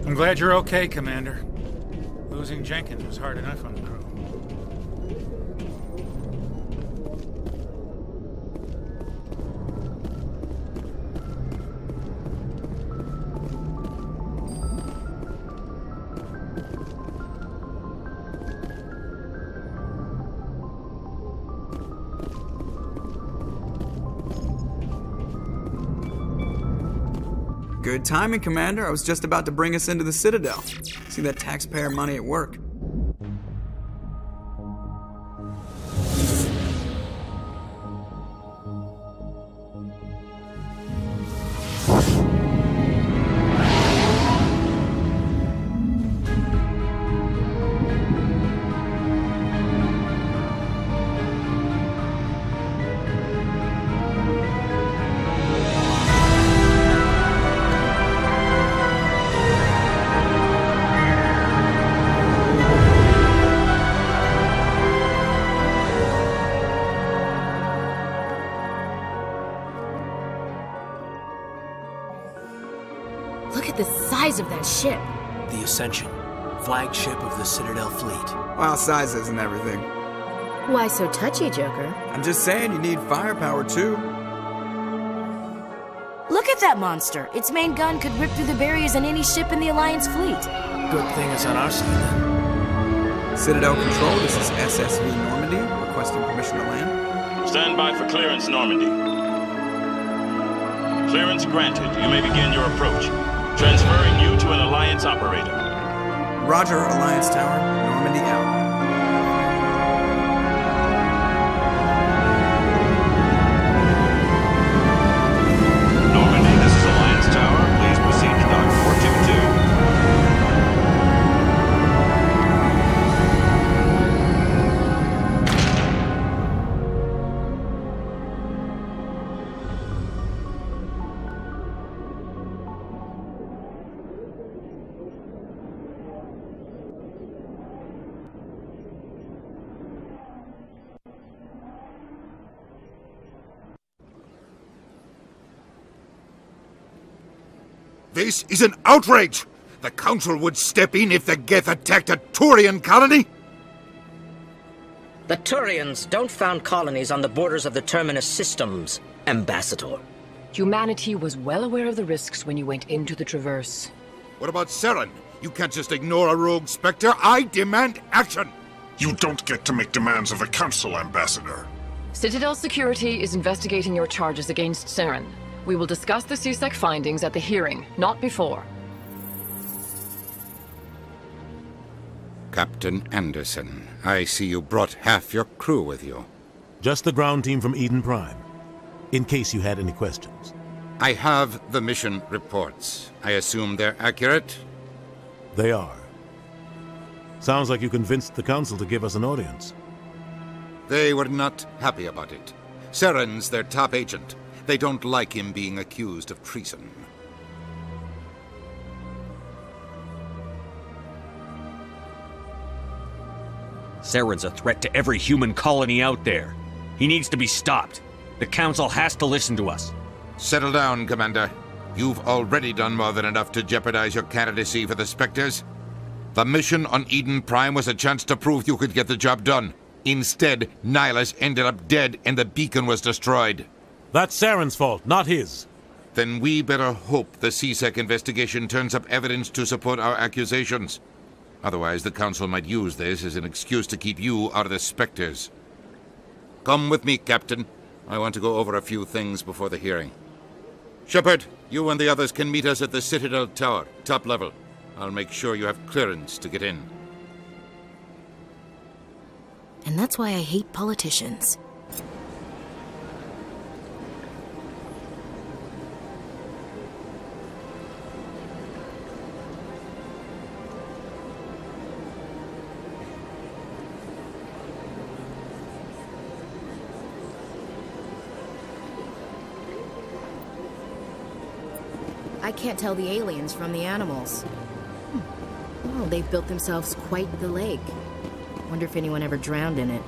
I'm glad you're okay, Commander. Losing Jenkins was hard enough on the crew. Good timing, Commander. I was just about to bring us into the Citadel. See that taxpayer money at work. Look at the size of that ship. The Ascension, flagship of the Citadel fleet. Well, size isn't everything. Why so touchy, Joker? I'm just saying you need firepower, too. Look at that monster. Its main gun could rip through the barriers in any ship in the Alliance fleet. Good thing it's on our side, then. Citadel Control, this is SSV Normandy, requesting permission to land. Stand by for clearance, Normandy. Clearance granted. You may begin your approach. Transferring you to an Alliance operator. Roger, Alliance Tower. Normandy out. Normandy, this is Alliance Tower. Please proceed to dock 422. This is an outrage! The Council would step in if the Geth attacked a Turian colony? The Turians don't found colonies on the borders of the Terminus systems, Ambassador. Humanity was well aware of the risks when you went into the Traverse. What about Saren? You can't just ignore a rogue Spectre. I demand action! You don't get to make demands of the Council, Ambassador. Citadel Security is investigating your charges against Saren. We will discuss the CSEC findings at the hearing, not before. Captain Anderson, I see you brought half your crew with you. Just the ground team from Eden Prime, in case you had any questions. I have the mission reports. I assume they're accurate? They are. Sounds like you convinced the Council to give us an audience. They were not happy about it. Saren's their top agent. They don't like him being accused of treason. Saren's a threat to every human colony out there. He needs to be stopped. The Council has to listen to us. Settle down, Commander. You've already done more than enough to jeopardize your candidacy for the Spectres. The mission on Eden Prime was a chance to prove you could get the job done. Instead, Nihilus ended up dead and the beacon was destroyed. That's Saren's fault, not his. Then we better hope the CSEC investigation turns up evidence to support our accusations. Otherwise, the Council might use this as an excuse to keep you out of the Spectres. Come with me, Captain. I want to go over a few things before the hearing. Shepard, you and the others can meet us at the Citadel Tower, top level. I'll make sure you have clearance to get in. And that's why I hate politicians. I can't tell the aliens from the animals. Well, they've built themselves quite the lake. Wonder if anyone ever drowned in it.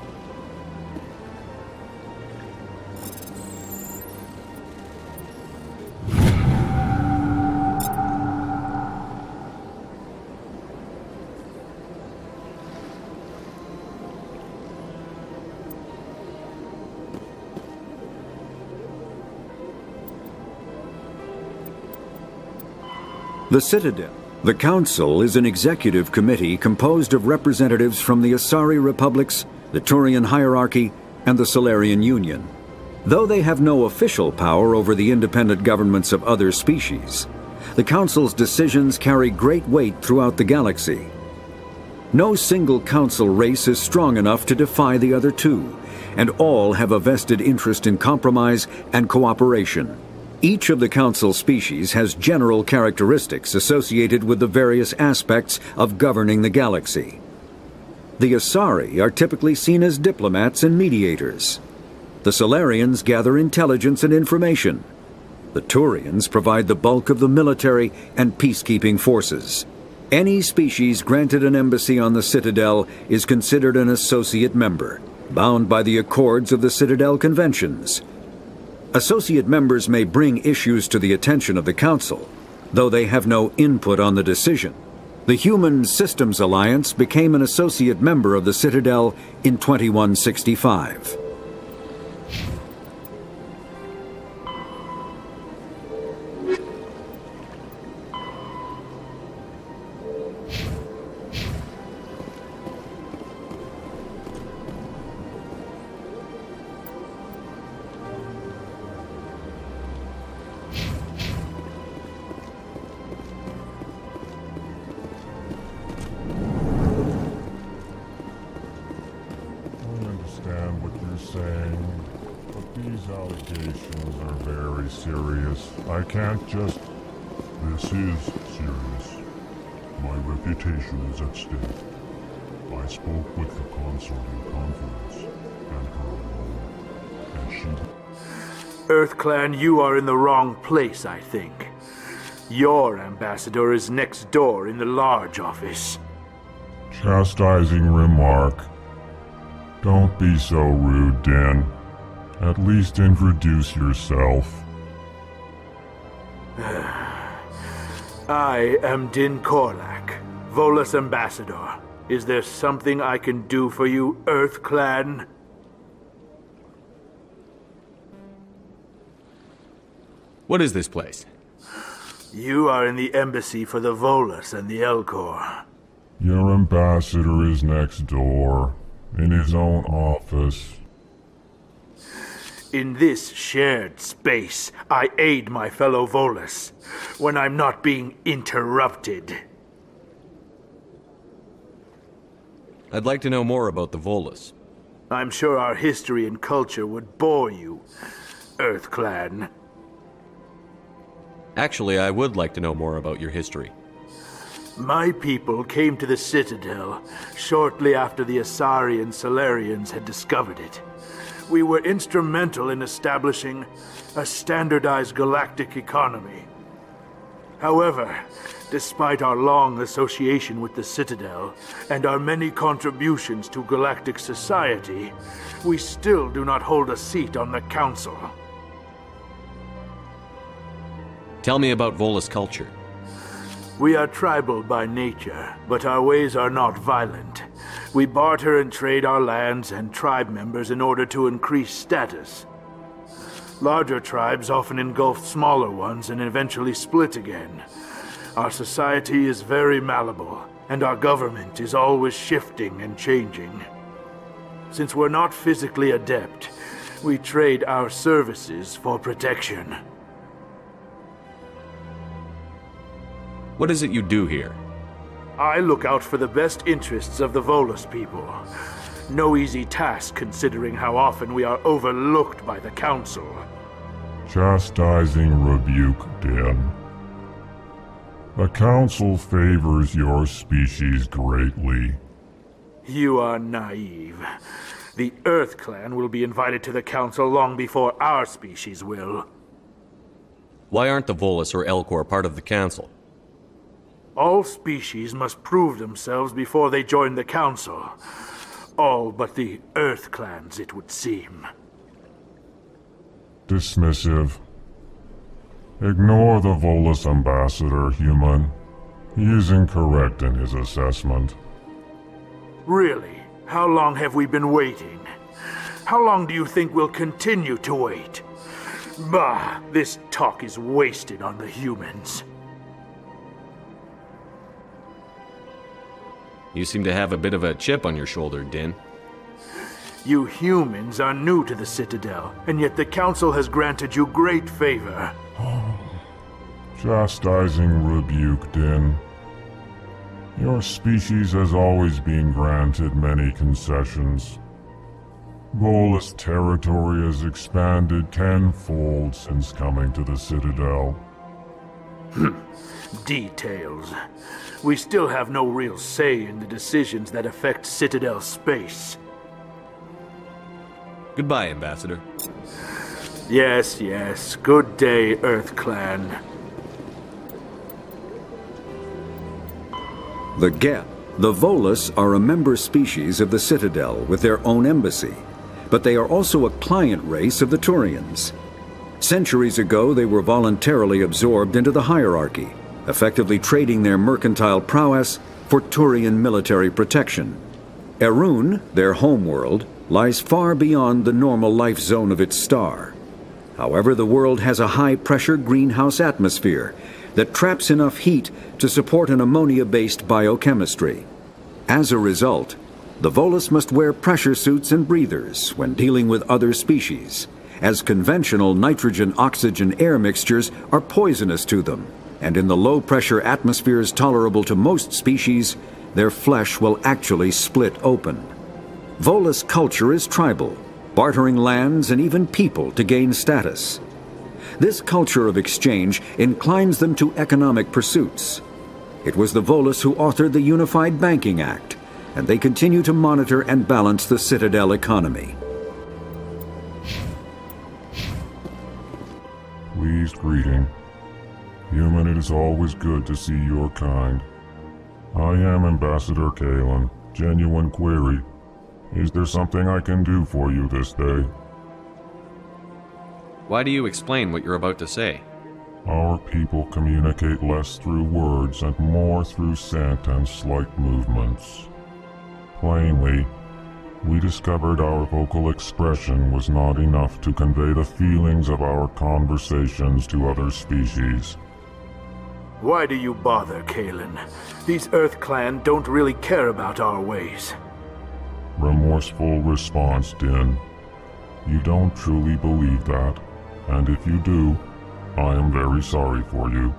The Citadel. The Council is an executive committee composed of representatives from the Asari Republics, the Turian Hierarchy, and the Solarian Union. Though they have no official power over the independent governments of other species, the Council's decisions carry great weight throughout the galaxy. No single Council race is strong enough to defy the other two, and all have a vested interest in compromise and cooperation. Each of the Council species has general characteristics associated with the various aspects of governing the galaxy. The Asari are typically seen as diplomats and mediators. The Solarians gather intelligence and information. The Turians provide the bulk of the military and peacekeeping forces. Any species granted an embassy on the Citadel is considered an associate member, bound by the accords of the Citadel Conventions. Associate members may bring issues to the attention of the Council, though they have no input on the decision. The Human Systems Alliance became an associate member of the Citadel in 2165. I can't just... This is serious. My reputation is at stake. I spoke with the consort in confidence, and her alone, and she... EarthClan, you are in the wrong place, I think. Your ambassador is next door in the large office. Chastising remark. Don't be so rude, Din. At least introduce yourself. I am Din Korlak, Volus Ambassador. Is there something I can do for you, EarthClan? What is this place? You are in the embassy for the Volus and the Elcor. Your ambassador is next door, in his own office. In this shared space, I aid my fellow Volus when I'm not being interrupted. I'd like to know more about the Volus. I'm sure our history and culture would bore you, EarthClan. Actually, I would like to know more about your history. My people came to the Citadel shortly after the Asari and Solarians had discovered it. We were instrumental in establishing a standardized galactic economy. However, despite our long association with the Citadel and our many contributions to galactic society, we still do not hold a seat on the Council. Tell me about Volus culture. We are tribal by nature, but our ways are not violent. We barter and trade our lands and tribe members in order to increase status. Larger tribes often engulf smaller ones and eventually split again. Our society is very malleable, and our government is always shifting and changing. Since we're not physically adept, we trade our services for protection. What is it you do here? I look out for the best interests of the Volus people. No easy task considering how often we are overlooked by the Council. Chastising rebuke, Din. The Council favors your species greatly. You are naive. The EarthClan will be invited to the Council long before our species will. Why aren't the Volus or Elcor part of the Council? All species must prove themselves before they join the Council. All but the EarthClans, it would seem. Dismissive. Ignore the Volus ambassador, human. He is incorrect in his assessment. Really? How long have we been waiting? How long do you think we'll continue to wait? Bah, this talk is wasted on the humans. You seem to have a bit of a chip on your shoulder, Din. You humans are new to the Citadel, and yet the Council has granted you great favor. Chastising rebuke, Din. Your species has always been granted many concessions. Volus territory has expanded tenfold since coming to the Citadel. Details. We still have no real say in the decisions that affect Citadel space. Goodbye, Ambassador. Yes, yes. Good day, Earth Clan. The Volus are a member species of the Citadel with their own embassy, but they are also a client race of the Turians. Centuries ago, they were voluntarily absorbed into the hierarchy, effectively trading their mercantile prowess for Turian military protection. Erun, their homeworld, lies far beyond the normal life zone of its star. However, the world has a high-pressure greenhouse atmosphere that traps enough heat to support an ammonia-based biochemistry. As a result, the Volus must wear pressure suits and breathers when dealing with other species, as conventional nitrogen-oxygen air mixtures are poisonous to them, and in the low-pressure atmospheres tolerable to most species, their flesh will actually split open. Volus culture is tribal, bartering lands and even people to gain status. This culture of exchange inclines them to economic pursuits. It was the Volus who authored the Unified Banking Act, and they continue to monitor and balance the Citadel economy. Pleased greeting. Human, it is always good to see your kind. I am Ambassador Kalen. Genuine query. Is there something I can do for you this day? Why do you explain what you're about to say? Our people communicate less through words and more through scent and slight movements. Plainly, we discovered our vocal expression was not enough to convey the feelings of our conversations to other species. Why do you bother, Kalen? These Earth Clan don't really care about our ways. Remorseful response, Din. You don't truly believe that, and if you do, I am very sorry for you.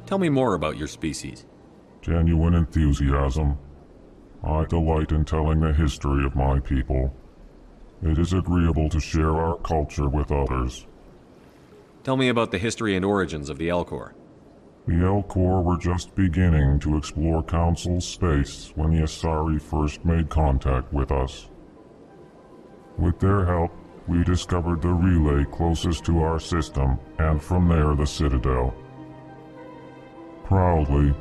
Tell me more about your species. Genuine enthusiasm. I delight in telling the history of my people. It is agreeable to share our culture with others. Tell me about the history and origins of the Elcor. The Elcor were just beginning to explore Council space when the Asari first made contact with us. With their help, we discovered the relay closest to our system, and from there the Citadel. Proudly,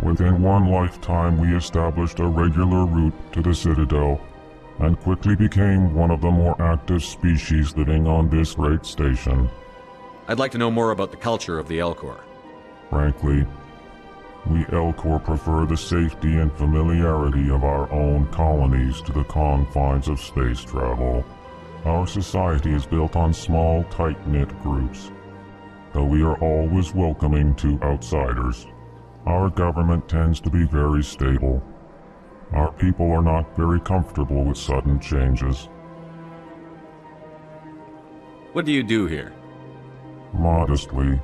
within one lifetime we established a regular route to the Citadel, and quickly became one of the more active species living on this great station. I'd like to know more about the culture of the Elcor. Frankly, we Elcor prefer the safety and familiarity of our own colonies to the confines of space travel. Our society is built on small, tight-knit groups, though we are always welcoming to outsiders. Our government tends to be very stable. Our people are not very comfortable with sudden changes. What do you do here? Modestly,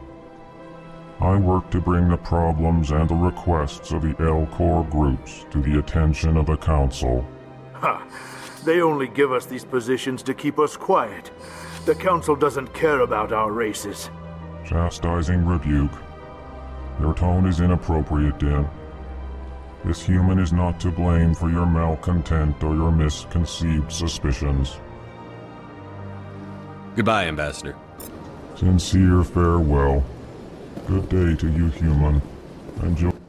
I work to bring the problems and the requests of the Elcor groups to the attention of the Council. Ha! They only give us these positions to keep us quiet. The Council doesn't care about our races. Chastising rebuke. Your tone is inappropriate, Din. This human is not to blame for your malcontent or your misconceived suspicions. Goodbye, Ambassador. Sincere farewell. Good day to you, human.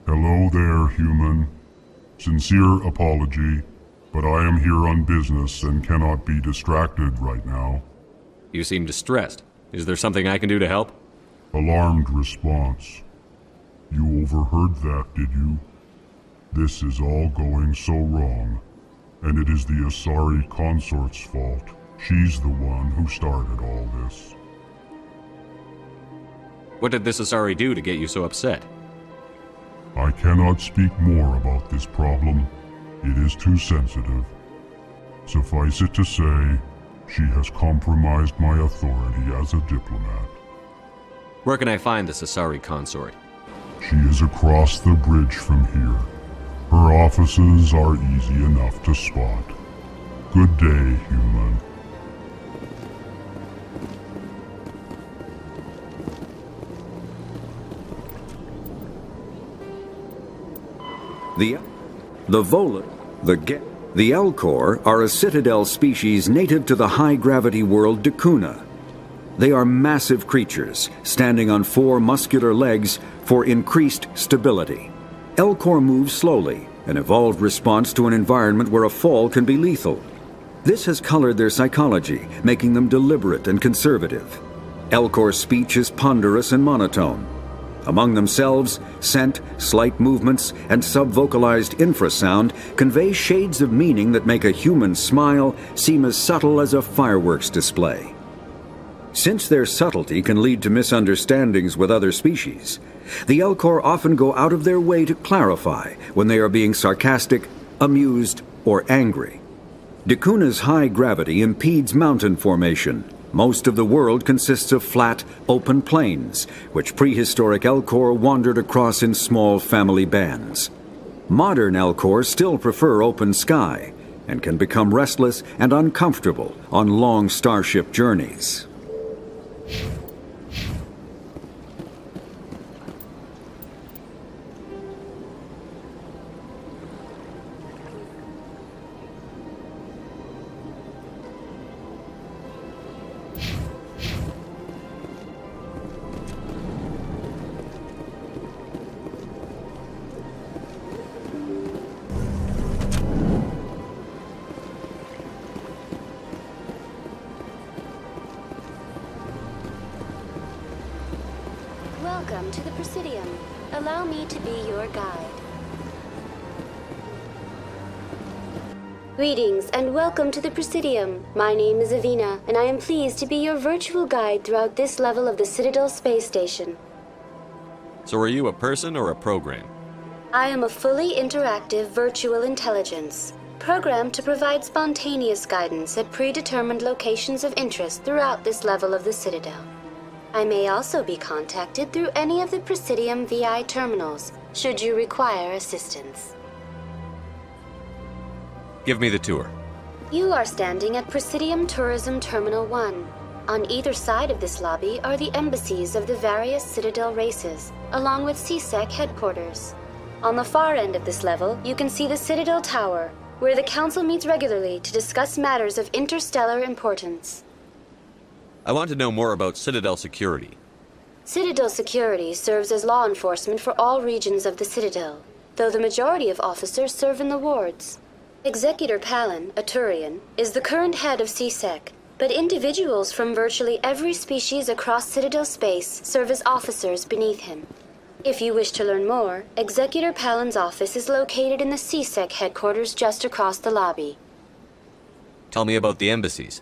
Hello there, human. Sincere apology, but I am here on business and cannot be distracted right now. You seem distressed. Is there something I can do to help? Alarmed response. You overheard that, did you? This is all going so wrong, and it is the Asari consort's fault. She's the one who started all this. What did this Asari do to get you so upset? I cannot speak more about this problem. It is too sensitive. Suffice it to say, she has compromised my authority as a diplomat. Where can I find the Asari consort? She is across the bridge from here. Her offices are easy enough to spot. Good day, human. The Elcor are a Citadel species native to the high-gravity world Dakuna. They are massive creatures, standing on 4 muscular legs for increased stability. Elcor move slowly, an evolved response to an environment where a fall can be lethal. This has colored their psychology, making them deliberate and conservative. Elcor's speech is ponderous and monotone. Among themselves, scent, slight movements, and sub-vocalized infrasound convey shades of meaning that make a human smile seem as subtle as a fireworks display. Since their subtlety can lead to misunderstandings with other species, the Elcor often go out of their way to clarify when they are being sarcastic, amused, or angry. Dakuna's high gravity impedes mountain formation. Most of the world consists of flat, open plains, which prehistoric Elcor wandered across in small family bands. Modern Elcor still prefer open sky, and can become restless and uncomfortable on long starship journeys. Welcome to the Presidium. Allow me to be your guide. Greetings and welcome to the Presidium. My name is Avina, and I am pleased to be your virtual guide throughout this level of the Citadel space station. So are you a person or a program? I am a fully interactive virtual intelligence, programmed to provide spontaneous guidance at predetermined locations of interest throughout this level of the Citadel. I may also be contacted through any of the Presidium VI terminals, should you require assistance. Give me the tour. You are standing at Presidium Tourism Terminal 1. On either side of this lobby are the embassies of the various Citadel races, along with CSEC headquarters. On the far end of this level, you can see the Citadel Tower, where the Council meets regularly to discuss matters of interstellar importance. I want to know more about Citadel security. Citadel security serves as law enforcement for all regions of the Citadel, though the majority of officers serve in the wards. Executor Palin, a Turian, is the current head of CSEC, but individuals from virtually every species across Citadel space serve as officers beneath him. If you wish to learn more, Executor Palin's office is located in the CSEC headquarters just across the lobby. Tell me about the embassies.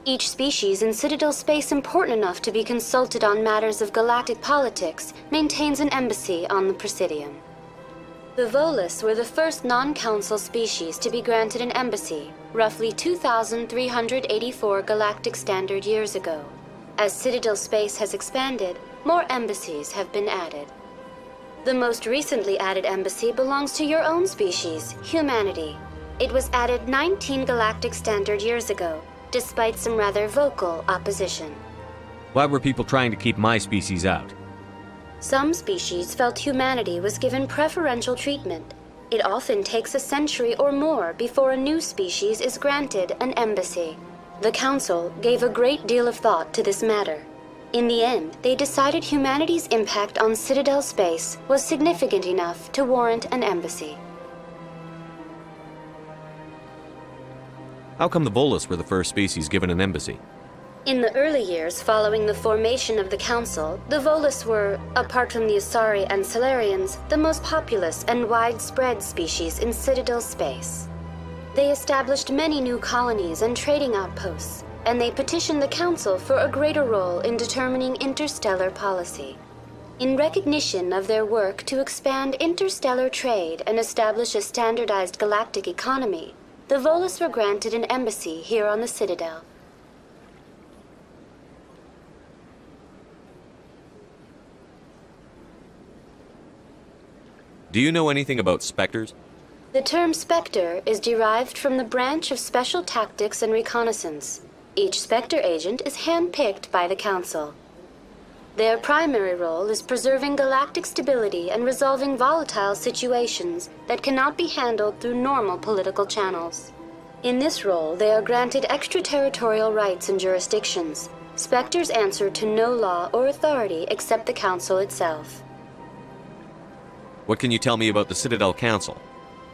Each species in Citadel space important enough to be consulted on matters of galactic politics maintains an embassy on the Presidium. The Volus were the first non-council species to be granted an embassy, roughly 2,384 galactic standard years ago. As Citadel space has expanded, more embassies have been added. The most recently added embassy belongs to your own species, humanity. It was added 19 galactic standard years ago, despite some rather vocal opposition. Why were people trying to keep my species out? Some species felt humanity was given preferential treatment. It often takes a century or more before a new species is granted an embassy. The Council gave a great deal of thought to this matter. In the end, they decided humanity's impact on Citadel space was significant enough to warrant an embassy. How come the Volus were the first species given an embassy? In the early years following the formation of the Council, the Volus were, apart from the Asari and Salarians, the most populous and widespread species in Citadel space. They established many new colonies and trading outposts, and they petitioned the Council for a greater role in determining interstellar policy. In recognition of their work to expand interstellar trade and establish a standardized galactic economy, the Volus were granted an embassy here on the Citadel. Do you know anything about Spectres? The term Spectre is derived from the branch of Special Tactics and Reconnaissance. Each Spectre agent is handpicked by the Council. Their primary role is preserving galactic stability and resolving volatile situations that cannot be handled through normal political channels. In this role, they are granted extraterritorial rights and jurisdictions. Spectres answer to no law or authority except the Council itself. What can you tell me about the Citadel Council?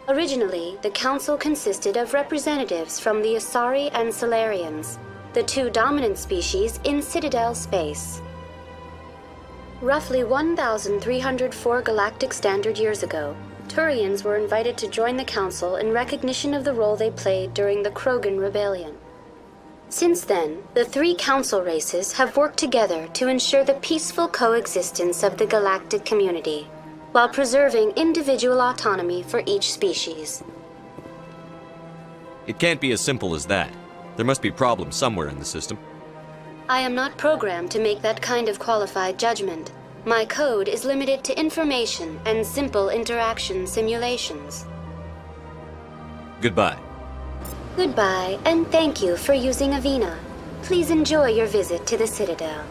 Originally, the Council consisted of representatives from the Asari and Solarians, the two dominant species in Citadel space. Roughly 1,304 galactic standard years ago, Turians were invited to join the Council in recognition of the role they played during the Krogan Rebellion. Since then, the three Council races have worked together to ensure the peaceful coexistence of the galactic community, while preserving individual autonomy for each species. It can't be as simple as that. There must be problems somewhere in the system. I am not programmed to make that kind of qualified judgment. My code is limited to information and simple interaction simulations. Goodbye. Goodbye, and thank you for using Avina. Please enjoy your visit to the Citadel.